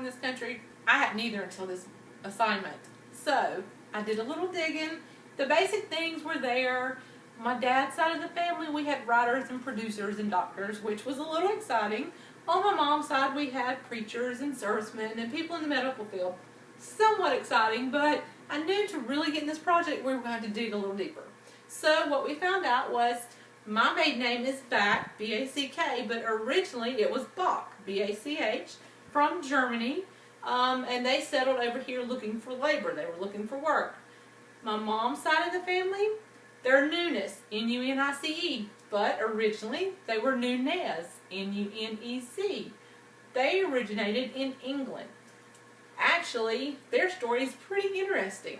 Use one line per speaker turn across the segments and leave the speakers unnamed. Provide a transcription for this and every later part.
in this country? I hadn't either until this assignment. So I did a little digging. The basic things were there. My dad's side of the family, we had writers and producers and doctors, which was a little exciting. On my mom's side, we had preachers and servicemen and people in the medical field. Somewhat exciting, but I knew to really get in this project, we were going to dig a little deeper. So what we found out was my maiden name is Back, B-A-C-K, but originally it was Bach, B-A-C-H, from Germany, and they settled over here looking for labor. They were looking for work. My mom's side of the family, they're Nunes, N-U-N-I-C-E, but originally they were Nunez, N-U-N-E-Z. They originated in England. Actually, their story is pretty interesting.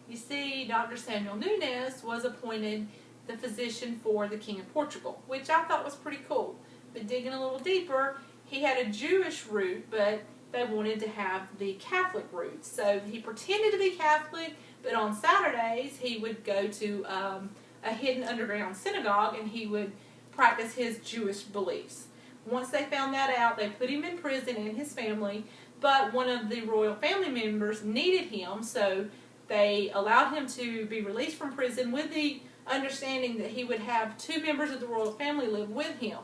You see, Dr. Samuel Nunes was appointed the physician for the King of Portugal, which I thought was pretty cool. But digging a little deeper, he had a Jewish root, but they wanted to have the Catholic root. So he pretended to be Catholic, but on Saturdays he would go to a hidden underground synagogue and he would practice his Jewish beliefs. Once they found that out, they put him in prison and his family, but one of the royal family members needed him, so they allowed him to be released from prison with the understanding that he would have 2 members of the royal family live with him.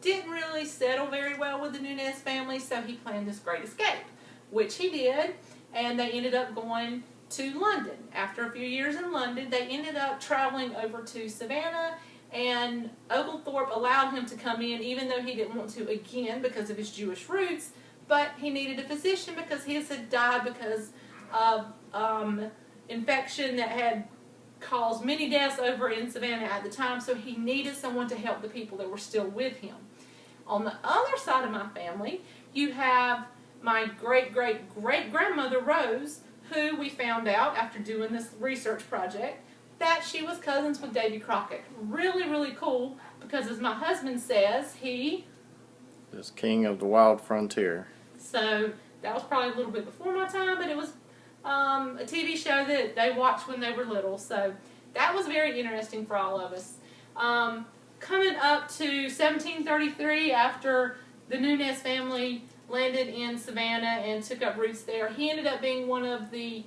Didn't really settle very well with the Nunes family, so he planned this great escape, which he did, and they ended up going to London. After a few years in London, they ended up traveling over to Savannah, and Oglethorpe allowed him to come in, even though he didn't want to again because of his Jewish roots, but he needed a physician because his had died because of infection that had caused many deaths over in Savannah at the time, so he needed someone to help the people that were still with him. On the other side of my family, you have my great-great-great-grandmother Rose, who we found out after doing this research project that she was cousins with Davy Crockett. Really, really cool, because as my husband says, he
is king of the wild frontier.
So that was probably a little bit before my time, but it was a TV show that they watched when they were little. So that was very interesting for all of us. Coming up to 1733, after the Nunes family landed in Savannah and took up roots there, he ended up being one of the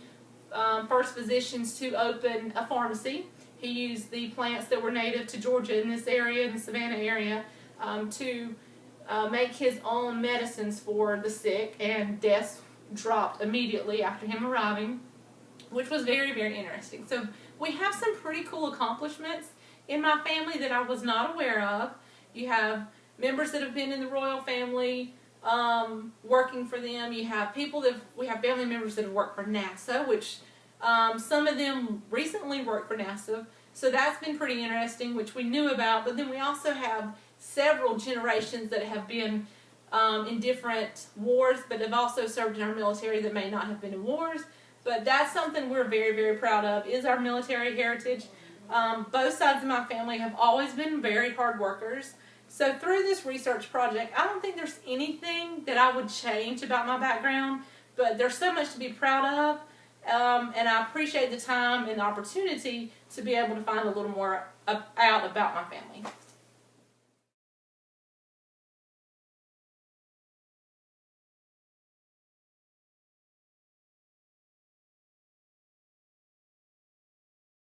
first physicians to open a pharmacy. He used the plants that were native to Georgia in this area, in the Savannah area, to make his own medicines for the sick, and deaths dropped immediately after him arriving, which was very, very interesting. So we have some pretty cool accomplishments in my family that I was not aware of. You have members that have been in the royal family working for them. You have people that we have family members that have worked for NASA, which some of them recently worked for NASA. So that's been pretty interesting, which we knew about. But then we also have several generations that have been in different wars, but have also served in our military that may not have been in wars. But that's something we're very, very proud of, is our military heritage. Both sides of my family have always been very hard workers. So through this research project, I don't think there's anything that I would change about my background, but there's so much to be proud of, and I appreciate the time and the opportunity to be able to find a little more out about my family.